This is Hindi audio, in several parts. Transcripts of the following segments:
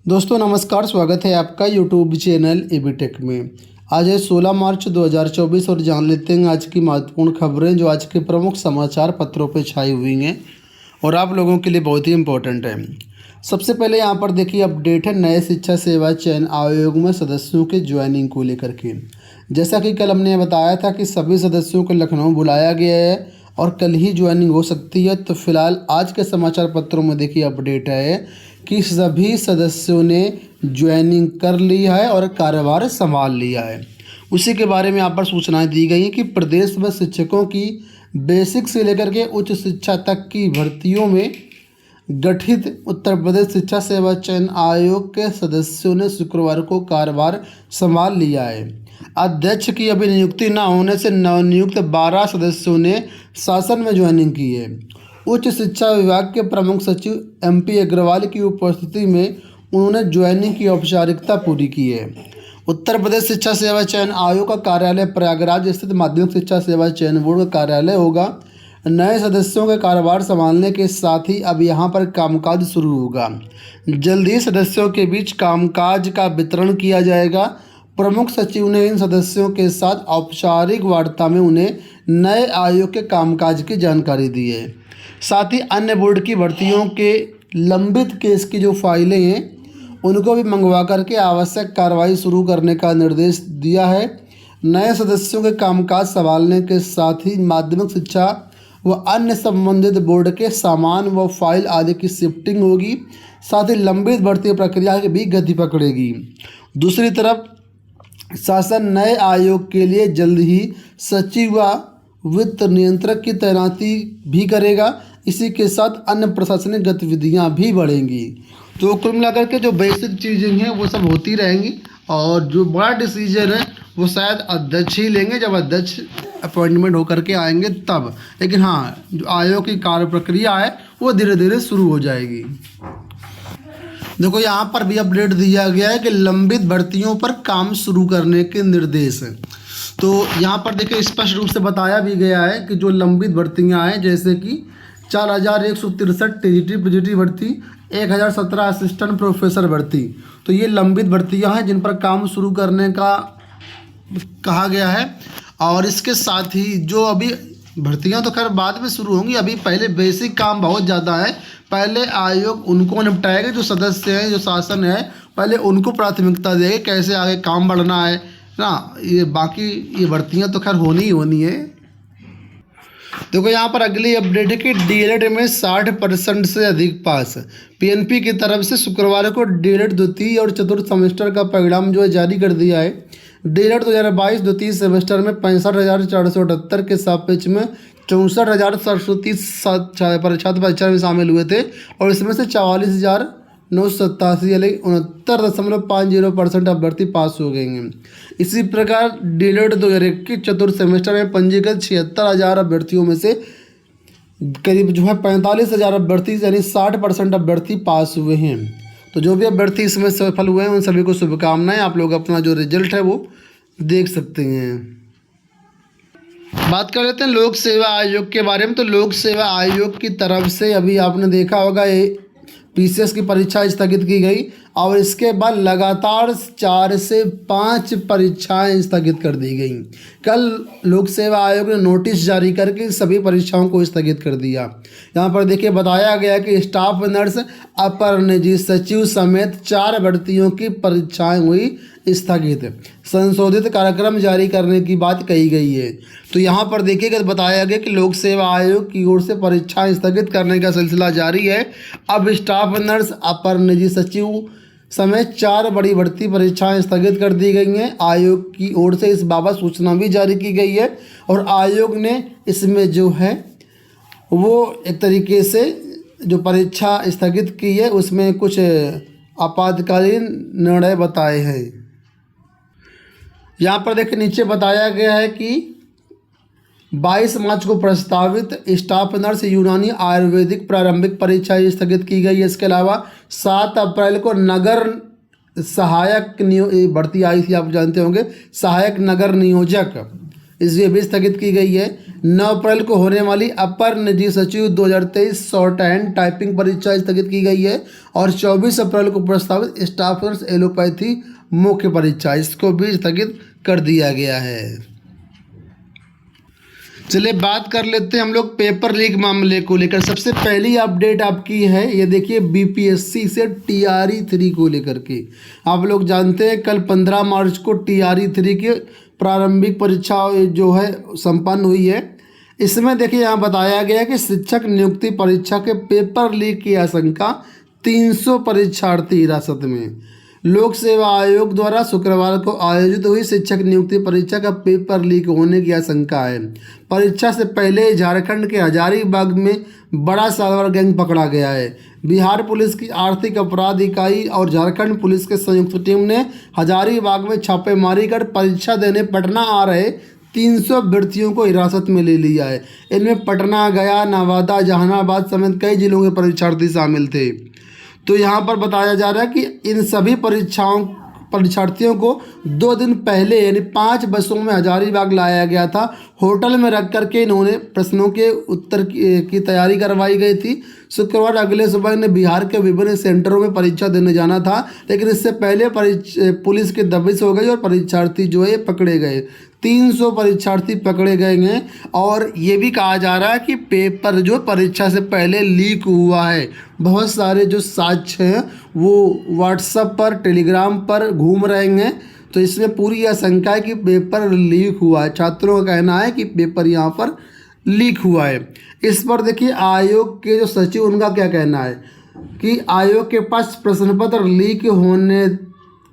दोस्तों नमस्कार, स्वागत है आपका यूट्यूब चैनल एबी टेक में। आज है 16 मार्च 2024 और जान लेते हैं आज की महत्वपूर्ण खबरें जो आज के प्रमुख समाचार पत्रों पर छाई हुई हैं और आप लोगों के लिए बहुत ही इम्पोर्टेंट है। सबसे पहले यहाँ पर देखिए अपडेट है नए शिक्षा सेवा चयन आयोग में सदस्यों के ज्वाइनिंग को लेकर के। जैसा कि कल हमने बताया था कि सभी सदस्यों को लखनऊ बुलाया गया है और कल ही ज्वाइनिंग हो सकती है। तो फिलहाल आज के समाचार पत्रों में देखिए अपडेट है कि सभी सदस्यों ने ज्वाइनिंग कर लिया है और कार्यभार संभाल लिया है। उसी के बारे में यहाँ पर सूचनाएं दी गई हैं कि प्रदेश में शिक्षकों की बेसिक से लेकर के उच्च शिक्षा तक की भर्तियों में गठित उत्तर प्रदेश शिक्षा सेवा चयन आयोग के सदस्यों ने शुक्रवार को कार्यभार संभाल लिया है। अध्यक्ष की अभी नियुक्ति न होने से नवनियुक्त 12 सदस्यों ने शासन में ज्वाइनिंग की है। उच्च शिक्षा विभाग के प्रमुख सचिव MP अग्रवाल की उपस्थिति में उन्होंने ज्वाइनिंग की औपचारिकता पूरी की है। उत्तर प्रदेश शिक्षा सेवा चयन आयोग का कार्यालय प्रयागराज स्थित माध्यमिक शिक्षा सेवा चयन बोर्ड का कार्यालय होगा। नए सदस्यों के कार्यभार संभालने के साथ ही अब यहां पर कामकाज शुरू होगा। जल्द ही सदस्यों के बीच कामकाज का वितरण किया जाएगा। प्रमुख सचिव ने इन सदस्यों के साथ औपचारिक वार्ता में उन्हें नए आयोग के कामकाज की जानकारी दी है। साथ ही अन्य बोर्ड की भर्तियों के लंबित केस की जो फाइलें हैं उनको भी मंगवा करके आवश्यक कार्रवाई शुरू करने का निर्देश दिया है। नए सदस्यों के कामकाज संभालने के साथ ही माध्यमिक शिक्षा व अन्य संबंधित बोर्ड के सामान व फाइल आदि की शिफ्टिंग होगी। साथ ही लंबित भर्ती प्रक्रिया की भी गति पकड़ेगी। दूसरी तरफ शासन नए आयोग के लिए जल्द ही सचिव व वित्त नियंत्रक की तैनाती भी करेगा। इसी के साथ अन्य प्रशासनिक गतिविधियां भी बढ़ेंगी। तो कुल मिलाकर के जो बेसिक चीज़ें हैं वो सब होती रहेंगी और जो बड़ा डिसीजन है वो शायद अध्यक्ष ही लेंगे जब अध्यक्ष अपॉइंटमेंट होकर के आएंगे तब। लेकिन हाँ, जो आयोग की कार्य प्रक्रिया है वो धीरे धीरे शुरू हो जाएगी। देखो यहाँ पर भी अपडेट दिया गया है कि लंबित भर्तियों पर काम शुरू करने के निर्देश हैं। तो यहाँ पर देखिए स्पष्ट रूप से बताया भी गया है कि जो लंबित भर्तियाँ हैं जैसे कि 4163 TGT PGT भर्ती, 1017 असिस्टेंट प्रोफेसर भर्ती, तो ये लंबित भर्तियाँ हैं जिन पर काम शुरू करने का कहा गया है। और इसके साथ ही जो अभी भर्तियां तो खैर बाद में शुरू होंगी, अभी पहले बेसिक काम बहुत ज़्यादा है। पहले आयोग उनको निपटाएगा, जो सदस्य हैं जो शासन है पहले उनको प्राथमिकता देगा कैसे आगे काम बढ़ना है ना। ये बाकी ये भर्तियां तो खैर होनी ही होनी है। देखो यहाँ पर अगली अपडेट है कि DLED में 60% से अधिक पास। PNP की तरफ से शुक्रवार को DLED द्वितीय और चतुर्थ सेमेस्टर का परिणाम जो है जारी कर दिया है। DLED 2022 द्वितीय सेमेस्टर में 65,478 के सापेक्ष में 64,730 छात्र परीक्षा में शामिल हुए थे और इसमें से 44,987 यानी 69.50% अभ्यर्थी पास हो गए हैं। इसी प्रकार DLED 2021 चतुर्थ सेमेस्टर में पंजीकृत 76,000 अभ्यर्थियों में से करीब जो है 45,000 अभ्यर्थी यानी 60% अभ्यर्थी पास हुए हैं। तो जो भी अभ्यर्थी इसमें सफल हुए हैं उन सभी को शुभकामनाएं। आप लोग अपना जो रिजल्ट है वो देख सकते हैं। बात कर लेते हैं लोक सेवा आयोग के बारे में। तो लोक सेवा आयोग की तरफ से अभी आपने देखा होगा PCS की परीक्षा स्थगित की गई और इसके बाद लगातार 4 से 5 परीक्षाएं स्थगित कर दी गई। कल लोक सेवा आयोग ने नोटिस जारी करके सभी परीक्षाओं को स्थगित कर दिया। यहाँ पर देखिए बताया गया कि स्टाफ नर्स, अपर निजी सचिव समेत 4 भर्तियों की परीक्षाएं हुई स्थगित। संशोधित कार्यक्रम जारी करने की बात कही गई है। तो यहाँ पर देखिएगा बताया गया कि लोक सेवा आयोग की ओर से परीक्षाएं स्थगित करने का सिलसिला जारी है। अब स्टाफ नर्स, अपर निजी सचिव समेत 4 बड़ी भर्ती परीक्षाएं स्थगित कर दी गई हैं। आयोग की ओर से इस बाबत सूचना भी जारी की गई है और आयोग ने इसमें जो है वो एक तरीके से जो परीक्षा स्थगित की है उसमें कुछ आपातकालीन निर्णय बताए हैं। यहाँ पर देखिए नीचे बताया गया है कि 22 मार्च को प्रस्तावित स्टाफ नर्स यूनानी आयुर्वेदिक प्रारंभिक परीक्षा स्थगित की गई है। इसके अलावा 7 अप्रैल को नगर सहायक भर्ती आई थी, आप जानते होंगे, सहायक नगर नियोजक इसलिए भी स्थगित की गई है। 9 अप्रैल को होने वाली अपर निजी सचिव 2023 शॉर्ट हैंड टाइपिंग परीक्षा स्थगित की गई है और 24 अप्रैल को प्रस्तावित स्टाफ नर्स एलोपैथी मुख्य परीक्षा इसको भी स्थगित कर दिया गया है। चलिए बात कर लेते हैं हम लोग पेपर लीक मामले को लेकर। सबसे पहली अपडेट आपकी है, ये देखिए बीपीएससी से टीआरई 3 को लेकर के। आप लोग जानते हैं कल 15 मार्च को टीआरई 3 की प्रारंभिक परीक्षा जो है संपन्न हुई है। इसमें देखिए यहाँ बताया गया है कि शिक्षक नियुक्ति परीक्षा के पेपर लीक की आशंका, 300 परीक्षार्थी हिरासत में। लोक सेवा आयोग द्वारा शुक्रवार को आयोजित हुई शिक्षक नियुक्ति परीक्षा का पेपर लीक होने की आशंका है। परीक्षा से पहले झारखंड के हजारीबाग में बड़ा साइबर गैंग पकड़ा गया है। बिहार पुलिस की आर्थिक अपराध इकाई और झारखंड पुलिस के संयुक्त टीम ने हजारीबाग में छापेमारी कर परीक्षा देने पटना आ रहे 300 अभ्यर्थियों को हिरासत में ले लिया है। इनमें पटना, गया, नवादा, जहानाबाद समेत कई जिलों के परीक्षार्थी शामिल थे। तो यहाँ पर बताया जा रहा है कि इन सभी परीक्षार्थियों को 2 दिन पहले यानी 5 बसों में हजारीबाग लाया गया था। होटल में रख करके इन्होंने प्रश्नों के उत्तर की तैयारी करवाई गई थी। शुक्रवार अगले सुबह इन्हें बिहार के विभिन्न सेंटरों में परीक्षा देने जाना था, लेकिन इससे पहले पुलिस की दबिश हो गई और परीक्षार्थी जो है पकड़े गए। 300 परीक्षार्थी पकड़े गए हैं और ये भी कहा जा रहा है कि पेपर जो परीक्षा से पहले लीक हुआ है। बहुत सारे जो साक्ष्य हैं वो व्हाट्सएप पर, टेलीग्राम पर घूम रहे हैं। तो इसमें पूरी आशंका है कि पेपर लीक हुआ है। छात्रों का कहना है कि पेपर यहाँ पर लीक हुआ है। इस पर देखिए आयोग के जो सचिव उनका क्या कहना है कि आयोग के पास प्रश्न पत्र लीक होने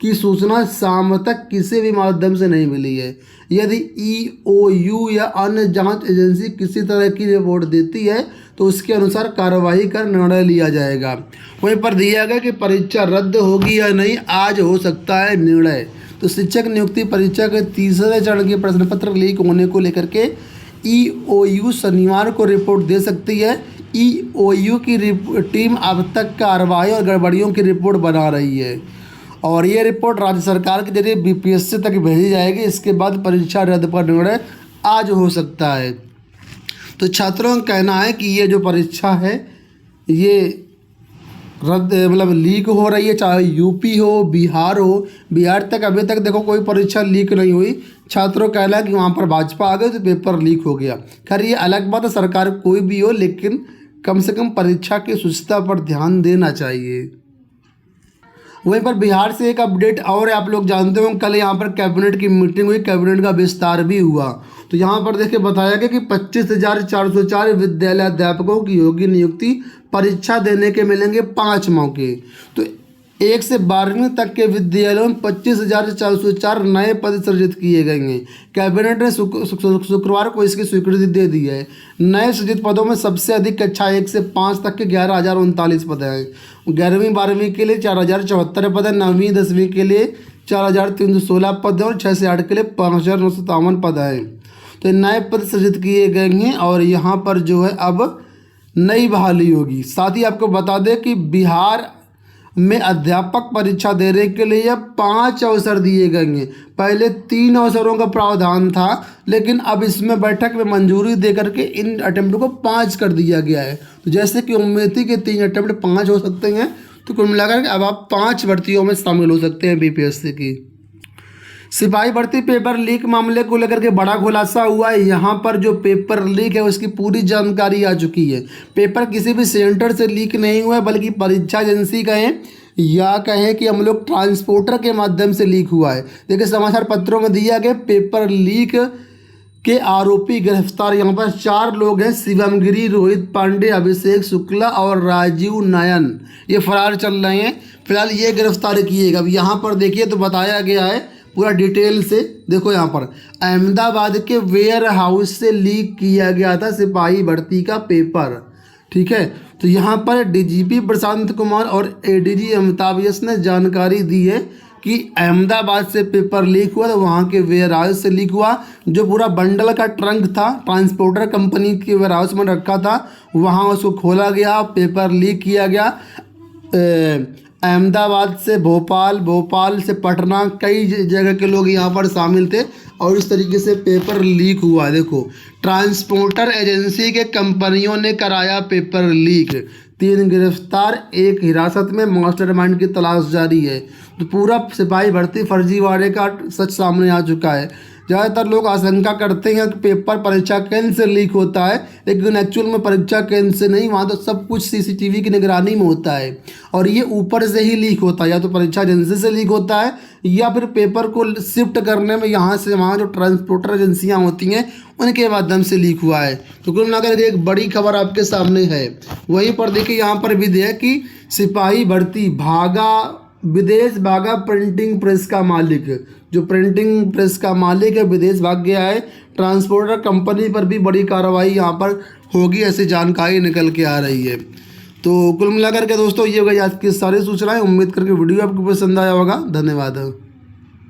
की सूचना शाम तक किसी भी माध्यम से नहीं मिली है। यदि ईओयू या अन्य जांच एजेंसी किसी तरह की रिपोर्ट देती है तो उसके अनुसार कार्रवाई कर निर्णय लिया जाएगा। वहीं पर दिया गया कि परीक्षा रद्द होगी या नहीं, आज हो सकता है निर्णय। तो शिक्षक नियुक्ति परीक्षा के तीसरे चरण के प्रश्न पत्र लीक होने को लेकर के ईओयू शनिवार को रिपोर्ट दे सकती है। ईओयू की टीम अब तक कार्रवाई और गड़बड़ियों की रिपोर्ट बना रही है और ये रिपोर्ट राज्य सरकार के जरिए बीपीएससी तक भेजी जाएगी। इसके बाद परीक्षा रद्द पर निर्णय आज हो सकता है। तो छात्रों का कहना है कि ये जो परीक्षा है ये रद्द मतलब लीक हो रही है, चाहे यूपी हो, बिहार हो। बिहार तक अभी तक देखो कोई परीक्षा लीक नहीं हुई। छात्रों का कहना है कि वहाँ पर भाजपा आ गई तो पेपर लीक हो गया। खैर ये अलग बात है, सरकार कोई भी हो, लेकिन कम से कम परीक्षा की शुचिता पर ध्यान देना चाहिए। वहीं पर बिहार से एक अपडेट और आप लोग जानते हो, कल यहाँ पर कैबिनेट की मीटिंग हुई, कैबिनेट का विस्तार भी हुआ। तो यहाँ पर देखिए बताया गया कि 25,404 विद्यालय अध्यापकों की होगी नियुक्ति। परीक्षा देने के मिलेंगे 5 मौके। तो 1 से 12वीं तक के विद्यालयों में 25,404 नए पद सृजित किए गए हैं। कैबिनेट ने शुक्रवार को इसकी स्वीकृति दे दी है। नए सृजित पदों में सबसे अधिक कक्षा 1 से 5 तक के 11,039 पद हैं। 11वीं 12वीं के लिए 4,074 पद है। 9वीं 10वीं के लिए 4,316 पद हैं और 6 से 8 के लिए 5,957 पद हैं। तो नए पद सृजित किए गए हैं और यहाँ पर जो है अब नई बहाली होगी। साथ ही आपको बता दें कि बिहार में अध्यापक परीक्षा देने के लिए 5 अवसर दिए गए हैं। पहले 3 अवसरों का प्रावधान था, लेकिन अब इसमें बैठक में मंजूरी देकर के इन अटेम्प्ट को 5 कर दिया गया है। तो जैसे कि उम्मीद थी कि 3 अटेम्प्ट 5 हो सकते हैं, तो कुल मिलाकर के अब आप 5 भर्तियों में शामिल हो सकते हैं बीपीएससी की। सिपाही भर्ती पेपर लीक मामले को लेकर के बड़ा खुलासा हुआ है। यहाँ पर जो पेपर लीक है उसकी पूरी जानकारी आ चुकी है। पेपर किसी भी सेंटर से लीक नहीं हुआ है, बल्कि परीक्षा एजेंसी कहें या कहें कि हम लोग ट्रांसपोर्टर के माध्यम से लीक हुआ है। देखिए समाचार पत्रों में दिया गया पेपर लीक के आरोपी गिरफ्तार। यहाँ पर 4 लोग हैं, शिवम गिरी, रोहित पांडे, अभिषेक शुक्ला और राजीव नयन। ये फरार चल रहे हैं। फिलहाल ये गिरफ्तार किएगा। अब यहाँ पर देखिए तो बताया गया है पूरा डिटेल से। देखो यहाँ पर अहमदाबाद के वेयर हाउस से लीक किया गया था सिपाही भर्ती का पेपर। ठीक है, तो यहाँ पर डीजीपी प्रशांत कुमार और एडीजी अमिताभ यश ने जानकारी दी है कि अहमदाबाद से पेपर लीक हुआ, तो वहाँ के वेयर हाउस से लीक हुआ। जो पूरा बंडल का ट्रंक था ट्रांसपोर्टर कंपनी के वेयर हाउस में रखा था, वहाँ उसको खोला गया, पेपर लीक किया गया। अहमदाबाद से भोपाल, भोपाल से पटना, कई जगह के लोग यहाँ पर शामिल थे और इस तरीके से पेपर लीक हुआ। देखो, ट्रांसपोर्टर एजेंसी के कंपनियों ने कराया पेपर लीक, 3 गिरफ्तार, 1 हिरासत में, मास्टरमाइंड की तलाश जारी है। तो पूरा सिपाही भर्ती फर्जीवाड़े का सच सामने आ चुका है। ज़्यादातर लोग आशंका करते हैं कि पेपर परीक्षा केंद्र से लीक होता है, लेकिन एक्चुअल में परीक्षा केंद्र से नहीं, वहाँ तो सब कुछ सीसीटीवी की निगरानी में होता है और ये ऊपर से ही लीक होता है। या तो परीक्षा एजेंसी से लीक होता है या फिर पेपर को शिफ्ट करने में यहाँ से वहाँ जो ट्रांसपोर्टर एजेंसियाँ होती हैं उनके माध्यम से लीक हुआ है। तो कुल मिलाकर एक बड़ी खबर आपके सामने है। वहीं पर देखिए यहाँ पर भी दिया कि सिपाही भर्ती भागा विदेश, भागा प्रिंटिंग प्रेस का मालिक, जो प्रिंटिंग प्रेस का मालिक है विदेश भाग गया है। ट्रांसपोर्टर कंपनी पर भी बड़ी कार्रवाई यहाँ पर होगी, ऐसी जानकारी निकल के आ रही है। तो कुल मिलाकर के दोस्तों ये हो गई आज की सारी सूचनाएं। उम्मीद करके वीडियो आपको पसंद आया होगा। धन्यवाद।